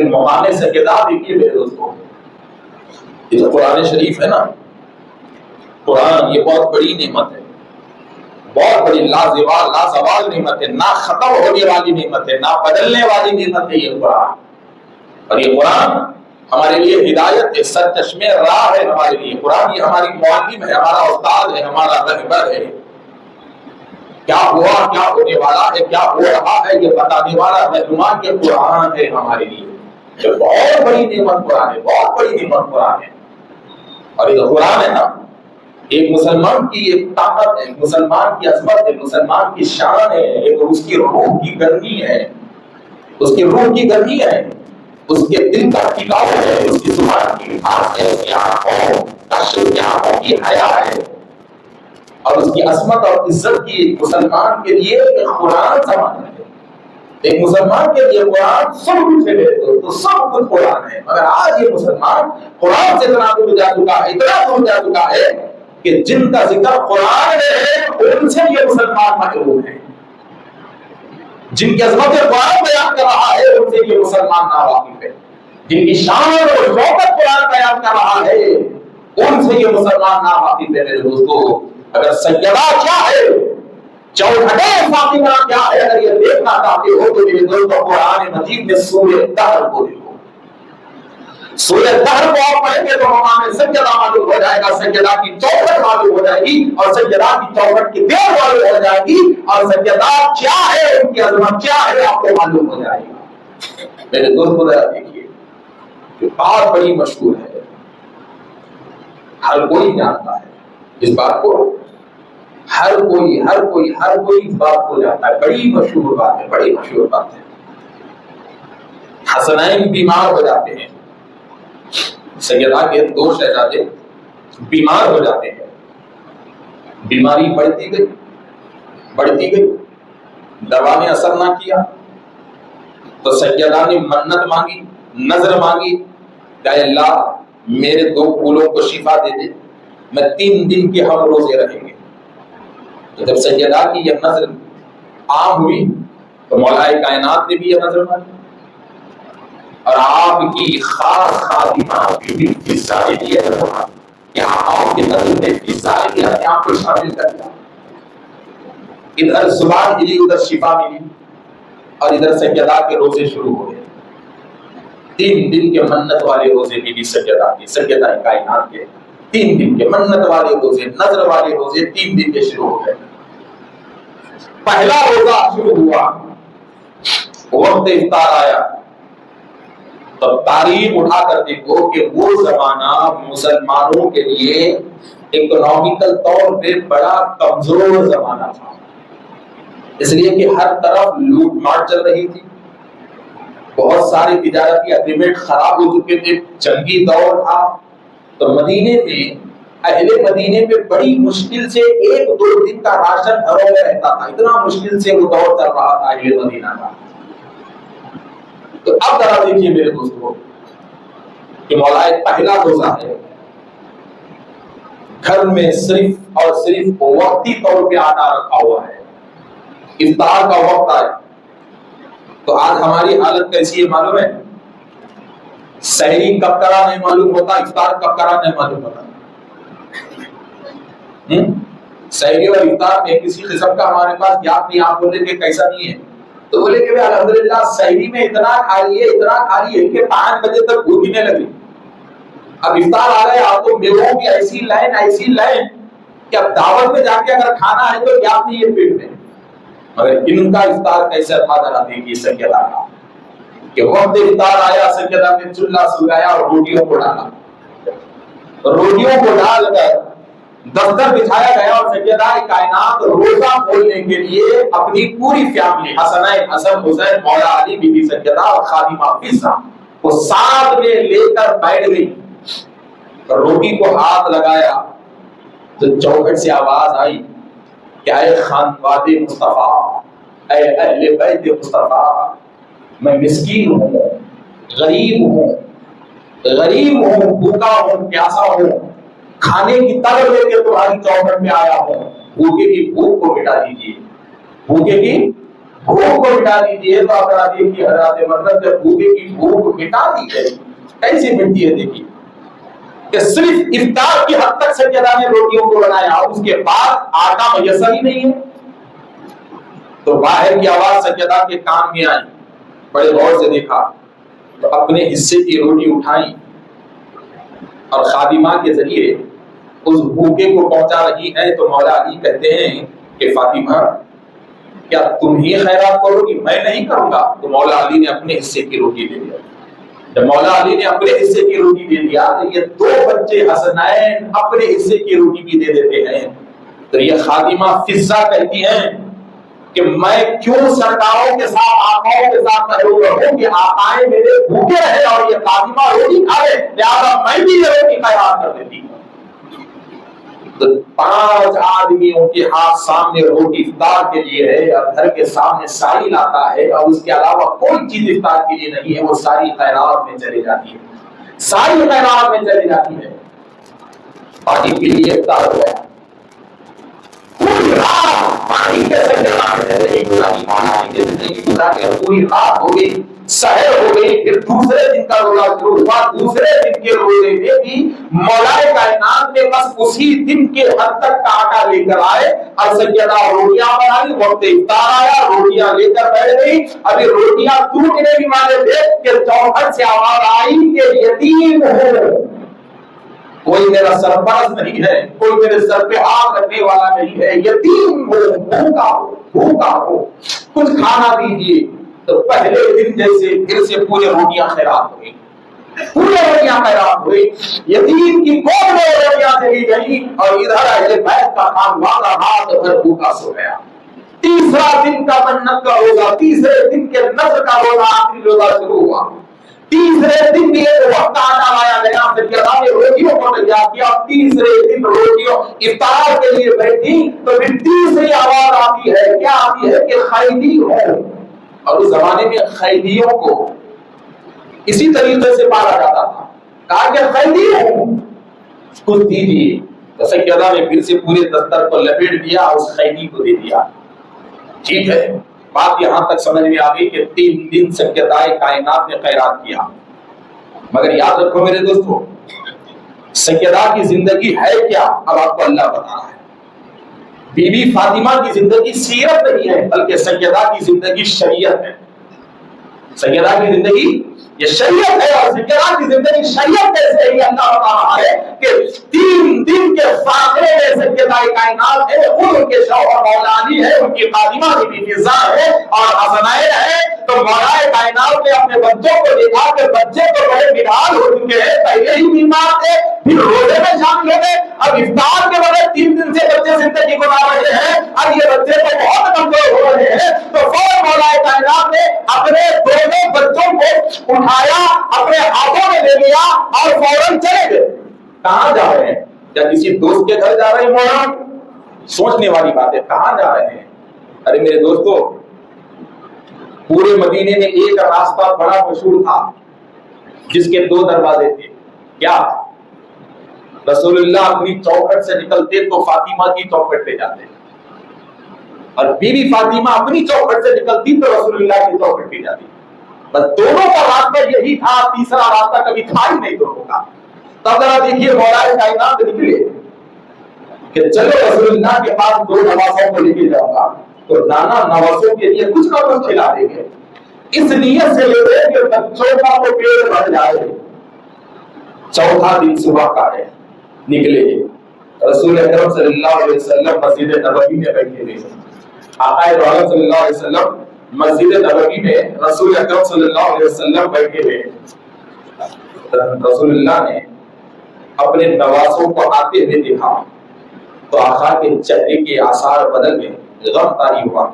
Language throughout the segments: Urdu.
ابھی مقام سجدہ دیکھیے میرے دوستوں، یہ تو قرآن شریف ہے نا، قرآن یہ بہت بڑی نعمت ہے، بہت بڑی لازوال نعمت ہے، نہ ختم ہونے والی نعمت ہے، نہ بدلنے والی نعمت ہے یہ قرآن۔ اور یہ قرآن ہمارے لیے ہدایت ہے، سرچشمے راہ ہے ہمارے لیے۔ قرآن یہ ہماری معلم ہے، ہمارا استاد ہے، ہمارا رہبر ہے۔ کیا ہوا، کیا ہونے والا ہے، کیا ہو رہا ہے، یہ بتانے والا رہنما یہ قرآن ہے ہمارے لیے۔ یہ بہت بڑی نعمت قرآن ہے، بہت بڑی نعمت قرآن ہے۔ اور یہ قرآن ہے نا، ایک مسلمان کی ایک طاقت ہے، مسلمان کی عظمت ہے، مسلمان کی شان ہے، ایک اس کی روح کی گرمی ہے، اس کی روح کی گرمی ہے، اس کے دل کا ٹکاؤ ہے، اس کی زبان کی مٹھاس ہے، اس کی آنکھوں کا شکر، آنکھوں کی حیا ہے، اور اس کی عظمت اور عزت کی مسلمان کے لیے ایک قرآن سمان ہے۔ ایک مسلمان کے لیے قرآن سب کچھ ہے میرے دوستو، سب کچھ قرآن ہے۔ مگر آج یہ مسلمان قرآن سے اتنا دور جا چکا ہے، اتنا دور جا چکا ہے کہ جن کا ذکر قرآن میں ہے ان سے یہ مسلمان محروم ہے، جن کی عظمت قرآن بیان کر رہا ہے ان سے یہ مسلمان ناواقف ہے، جن کی شان اور شوکت قرآن بیان کر رہا ہے ان سے یہ مسلمان ناواقف ہے۔ میرے دوستو اگر سیدہ کیا ہے، چوکھٹے فاطمہ کیا ہے، اگر یہ دیکھنا چاہتے ہو تو میرے دوستو قرآن مجید میں سورہ دہر کو دیکھو۔ سورہ دہر کو آپ پڑھیں گے تو مقام سجدہ معلوم ہو جائے گا، سجدہ کی چوکھٹ معلوم ہو جائے گی، اور سجدہ کی چوکھٹ کی دیر معلوم ہو جائے گی، اور سجدہ کیا ہے، ان کی عظمت کیا ہے آپ کو معلوم ہو جائے گا۔ میرے دوستو ذرا دیکھیے، یہ بات بڑی مشہور ہے، ہر کوئی جانتا ہے اس بات کو، ہر کوئی اس بات کو جانتا ہے، بڑی مشہور بات ہے، بڑی مشہور بات ہے۔ حسنین بیمار ہو جاتے ہیں، سیدہ کے دو شہزادے بیمار ہو جاتے ہیں، بیماری بڑھتی گئی، دوا نے اثر نہ کیا تو سیدہ نے منت مانگی، نظر مانگی کہ اللہ میرے دو پھولوں کو شفا دے دے، میں 3 دن کے ہم روزے رہیں گے۔ تو جب سیدہ کی یہ نظر عام ہوئی تو مولا کائنات نے بھی یہ نظر مانی، اور آپ کی خاص خادمہ بی بی فضہ نے یہ نظر مانی، یہاں آپ کی نظر میں فضہ نے اپنے آپ کو شامل کر دیا۔ ادھر زبان ہلی، ادھر شفا ملی، اور ادھر سیدہ کے روزے شروع ہو گئے۔ 3 دن کے منت والے روزے بھی سیدہ کائنات کے 3 دن کے منت والے روزے، نظر والے روزے 3 دن کے شروع ہو گئے۔ پہلا روزہ شروع ہوا، وقت افطار آیا، تو تاریخ اٹھا کر دیکھو کہ وہ زمانہ مسلمانوں کے لیے اکنامیکل طور پہ بڑا کمزور زمانہ تھا، اس لیے کہ ہر طرف لوٹ مار چل رہی تھی، بہت سارے تجارتی اگریمنٹ خراب ہو چکے تھے، جنگی دور تھا۔ تو مدینے میں اہل مدینے میں بڑی مشکل سے 1-2 دن کا راشن گھروں میں رہتا تھا، اتنا مشکل سے وہ دور چل رہا تھا اہل مدینہ کا۔ تو اب ذرا دیکھیے میرے دوستو کہ مولا پہلا روزہ ہے، گھر میں صرف اور صرف وقتی طور پہ آٹا رکھا ہوا ہے، افطار کا وقت آئے تو آج ہماری حالت کیسی ہے معلوم ہے؟ سحری کب کرا نہیں معلوم ہوتا، افطار کب کرا نہیں معلوم ہوتا۔ سحری اور افطار میں کسی قسم کا ہمارے پاس یاد نہیں، آپ بولے کہ کیسا نہیں ہے تو بولے کہ الحمدللہ سحری میں اتنا کھا لیے کہ 5 بجے تک بھوک ہی نہیں لگی۔ اب افطار آ رہے آپ تو میووں کی ایسی لائن کہ اب دعوت میں جا کے اگر کھانا ہے تو یاد نہیں ہے پیٹ میں۔ مگر ان کا افطار کیسا تھا ذرا دیکھیے سیدہ کا، کہ وقت افطار آیا، سیدہ نے چولہا سلگایا اور روٹیوں کو ڈالا، روٹیوں کو ڈال کر دفتر بچھایا گیا، اور سیدہ کائنات روزہ کھولنے کے لیے اپنی پوری فیملی، حسنین، حسن، حسین، مولا علی، بی بی سیدہ اور خادمہ فضہ کو ساتھ میں لے کر بیٹھ گئی۔ روٹی کو ہاتھ لگایا تو چوکھٹ سے آواز آئی کہ اے خانواد مصطفیٰ، اے اہل بیت مصطفیٰ، میں مسکین ہوں، غریب ہوں، بھوکا ہوں، پیاسا ہوں، کھانے کی طلب لے کے تمہاری چوکھٹ میں آیا ہوں، بھوکے کی بھوک کو مٹا دیجیے، بھوکے کی بھوک کو مٹا دیجیے تو آپ دیکھیے حضرات مرتب جب بھوکے کی بھوک مٹا دی گئی کیسے مٹتی ہے دیکھیے کہ صرف افطار کی حد تک سیدہ نے روٹیوں کو بنایا اور اس کے بعد آٹا میسر ہی نہیں ہے. تو باہر کی آواز سیدہ کے کان میں آئی, بڑے غور سے دیکھا تو اپنے حصے کی روٹی اٹھائی اور خادمہ کے ذریعے اس بھوکے کو پہنچا رہی ہے. تو مولا علی کہتے ہیں کہ فاطمہ کیا تم ہی خیرات کرو گی, میں نہیں کروں گا. تو مولا علی نے اپنے حصے کی روٹی دے دیا. جب مولا علی نے اپنے حصے کی روٹی دے دیا تو یہ دو بچے حسنین اپنے حصے کی روٹی بھی دے دیتے ہیں. تو یہ خادمہ فضہ کہتی ہیں کہ میں کیوں سرکاروں کے ساتھ آقاؤں کے ساتھ محروم رہوں کہ آقائیں میرے بھوکے رہے اور یہ خادمہ روٹی کھائے, لہذا میں بھی یہ روٹی خیرات کر دیتی. تو 5 آدمیوں کے ہاتھ سامنے روٹی افطار کے لیے ہے اور گھر کے سامنے سائل آتا ہے اور اس کے علاوہ کوئی چیز افطار کے لیے نہیں ہے, وہ ساری خیرات میں چلی جاتی ہے, ساری خیرات میں چلی جاتی ہے. پانی کے لیے افطار ہو گیا, پوری رات پانی کیسے پوری رات ہو گئی, سحر ہو گئی. پھر دوسرے دن کا روزہ شروع ہوا. دوسرے دن کے روزے میں بھی مولا کائنات نے بس اسی دن کے حد تک کا آٹا لے کر آئے اور سیدہ روٹیاں بنائی. وقت افطار آیا, روٹیاں لے کر بیٹھ گئی. ابھی روٹیاں ٹوٹنے بھی والے تھے کہ چوکھٹ سے آواز آئی کہ یتیم ہو, کوئی میرا سرپرست نہیں ہے, کوئی میرے سر پہ ہاتھ رکھنے والا نہیں ہے, یتیم ہو, بھوکا ہو, بھوکا ہو, کچھ کھانا دیجیے. تو پہلے دن جیسے پھر سے پورے روٹیاں خیرات ہوئی, پورے روٹیاں خیرات ہوئی. یتیم کی گود میں روٹیاں چلی گئی اور ادھر اہل بیت کا خاندان رات بھر بھوکا سو گیا. تیسرا دن کا منت کا روزہ, تیسرے دن کے نذر کا روزہ, آخری روزہ شروع ہوا. تیسرے دن بھی ایک وقت آٹا لایا گیا, سیدہ نے روٹیوں کو تیار کیا. تیسرے دن روٹیوں افطار کے لیے بیٹھی تو پھر تیسری آواز آتی ہے, کیا آتی ہے کہ خیدی ہو. اور اس زمانے میں خیدیوں کو اسی طریقے سے پالا جاتا تھا. کہا کہ خیدی ہو, کچھ دیجیے. تو سیدہ نے پھر سے پورے دستر کو لپیٹ دیا, اس خیدی کو دے دیا. ٹھیک ہے, بات یہاں تک سمجھ میں آ گئی کہ 3 دن سیدہ کائنات نے خیرات کیا. مگر یاد رکھو میرے دوستو, سیدہ کی زندگی ہے کیا اب آپ کو اللہ بتا رہا ہے. بی بی فاطمہ کی زندگی سیرت نہیں ہے بلکہ سیدہ کی زندگی شریعت ہے. سیدہ کی زندگی یہ شریعت ہے, اور سیدہ کی زندگی شریعت کیسے ہے اللہ بتا رہا ہے کہ 3 دن کے فاصلے میں سیدہ کائنات ہے, خود ان کے شوہر مولا علی ہے, ان کی خادمہ بی بی فضہ ہے اور حسنین ہے. تو مولا کائنات نے اپنے بچوں کو دیکھا کہ بچے تو بڑے بیمار ہو چکے ہیں, پہلے ہی بیمار تھے, پھر روزے میں شامل ہو گئے, اب افطار کے بغیر 3 دن سے بچے زندگی گزار رہے ہیں, اب یہ بچے تو بہت کمزور ہو رہے ہیں. تو فوراً مولا کائنات نے اپنے دونوں بچوں کو اٹھایا, اپنے ہاتھوں میں لے لیا اور فوراً چلے گئے. کہاں جا رہے ہیں؟ کیا کسی دوست کے گھر جا رہے ہیں مولا؟ سوچنے والی بات ہے, کہاں جا رہے ہیں؟ ارے میرے دوستو, پورے مدینے میں ایک راستہ بڑا مشہور تھا جس کے 2 دروازے تھے. کیا؟ رسول اللہ اپنی چوکھٹ سے نکلتے تو فاطمہ کی چوکھٹ پہ جاتے, اور بی بی فاطمہ اپنی چوکھٹ سے نکلتی تو رسول اللہ کی چوکھٹ پہ جاتی. بس دونوں کا راستہ یہی تھا, تیسرا راستہ کبھی تھا ہی نہیں دونوں کا. تب ذرا دیکھیے مولا کائنات نکلے کہ چلو رسول اللہ کے پاس 2 نواسوں کو لے کے جاؤں گا, تو نانا نواسوں کے لیے کچھ نہ کچھ کھلا دیں گے, اس نیت سے لے لے کہ بچوں کا تو پیٹ بھر جائے. 4تھا دن صبح کا ہے, نکلے. رسول اکرم صلی اللہ علیہ وسلم مسجد نبوی میں بیٹھے ہوئے. آقا دو عالم صلی اللہ علیہ وسلم مسجد نبوی میں رسول اکرم صلی اللہ علیہ وسلم بیٹھے ہوئے. رسول اللہ نے اپنے نواسوں کو آتے ہوئے دیکھا تو آقا کے چہرے کے آثار بدل میں غم طاری ہوا,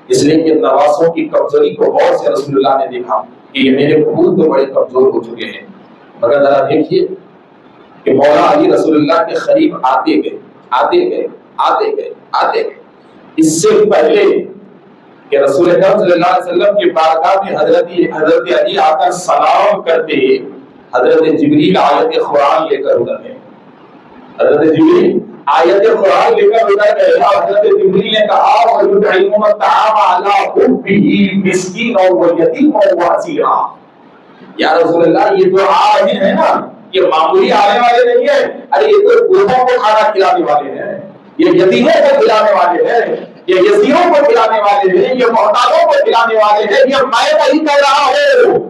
اس لیے کہ نواسوں کی کمزوری کو غور سے رسول اللہ نے دیکھا کہ یہ میرے پھول تو بڑے کمزور ہو چکے ہیں. مگر ذرا دیکھیے کہ مولا علی رسول اللہ کے قریب آتے گئے, آتے گئے, آتے گئے, آتے گئے. اس سے پہلے کہ رسول اکرم صلی اللہ علیہ وسلم کی بارگاہ میں حضرت علی آ کر سلام کرتے, حضرت جبریل آیت قرآن لے کر اترے. حضرت جبریل آیت قرآن لے کر ادھر گئے اور حضرت جبریل نے کہا وَيُطْعِمُونَ الطَّعَامَ عَلَىٰ حُبِّهِ مِسْكِینًا وَیتیمًا وَاسِیرًا. یا رسول اللہ یہ جو آ رہے ہیں نا یہ معمولی آنے والے نہیں ہیں، ارے یہ تو بوڑھوں کو کھانا کھلانے والے ہیں، یہ یتیموں کو کھلانے والے ہیں، یہ یسیروں کو کھلانے والے ہیں، یہ محتاجوں کو کھلانے والے ہیں. یہ میں نہیں کہہ رہا ہوں،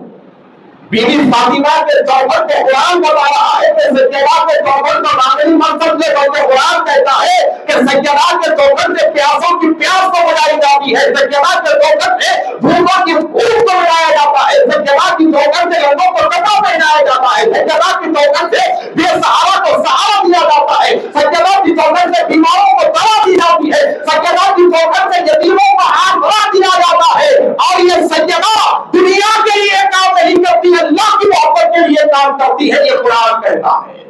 بی بی فاطمہ کے چوکھٹ کو قرآن بتا رہا ہے کہ سجدہ کے چوکھٹ کو نامری منصب سے بلکہ قرآن کہتا ہے کہ سجدہ کے چوکھٹ سے پیاسوں کی پیاس کو بجائی جاتی ہے، سجدہ کے چوکھٹ سے بھوکوں کی بھوک کو بجایا جاتا ہے، سجدہ کی چوکھٹ سے لوگوں کو کپڑا پہنایا جاتا ہے، سجدہ کی چوکھٹ سے بے سہارا کو سہارا دیا جاتا ہے، سجدہ کی چوکھٹ سے بیماروں کو دوا دی جاتی ہے، سجدہ کی چوکھٹ سے یتیموں کو ہاتھ بھرا دیا جاتا ہے. اور یہ سجدہ دنیا کے لیے کام نہیں کرتی، اللہ کی محبت کے لیے کام کرتی ہے. یہ قرآن کہتا ہے،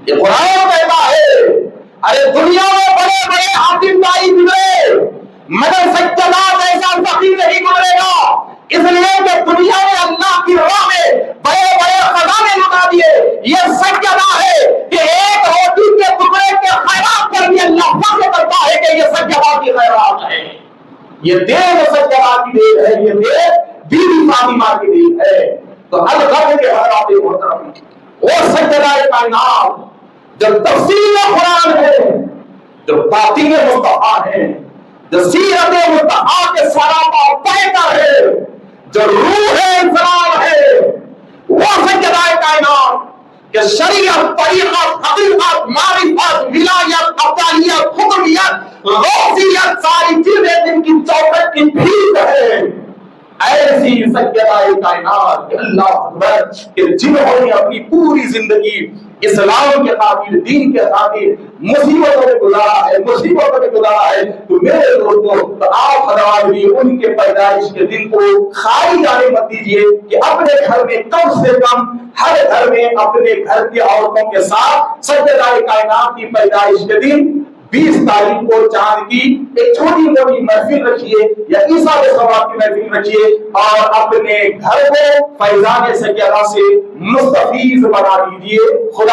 یہ قرآن کہتا ہے. ارے دنیا میں بڑے بڑے حاکم دائی گزرے مگر سجدہ ایسا سخی نہیں گزرے گا، اس لیے کہ دنیا میں اللہ کی راہ میں بڑے بڑے خزانے لگا دیے. یہ سجدہ ہے کہ ایک روٹی کے ٹکڑے کے خیرات پر بھی اللہ فخر کرتا ہے کہ یہ سجدہ کی خیرات ہے. یہ دین سجدہ کی دین ہے، یہ دین بی بی فاطمہ کی دین ہے. تو الغرض کے حضرات محترم وہ سجدہ کائنات جو تفسیر قرآن ہے، جو باطن مصطفیٰ ہے، جو سیرت مصطفیٰ کے سراپا بہتر ہے، جو روح انسان ہے، وہ سجدہ کائنات کہ شریعت، طریقت، حقیقت، معرفت، ولایت، افضالیت، حکمیت، غوثیت ساری چیزیں جن کی چوکھٹ کی بھیک ہے. ایسی سجدہ کائنات کہ اللہ اکبر کہ جنہوں نے اپنی پوری زندگی اسلام کے خاطر، دین کے خاطر مصیبتوں میں گزارا ہے، مصیبتوں میں گزارا ہے. تو میرے دوستوں تو آپ حضرات بھی ان کے پیدائش کے دن کو خالی جانے مت دیجیے کہ اپنے گھر میں کم سے کم ہر گھر میں اپنے گھر کی عورتوں کے ساتھ سجدہ کائنات کی پیدائش کے دن 20 تاریخ کو چاند کی ایک چھوٹی موٹی محفل رکھیے یا عیسیٰ کے ثواب کی محفل رکھیے اور اپنے گھر کو فیضان سجدہ سے مستفیض بنا دیجیے. خدا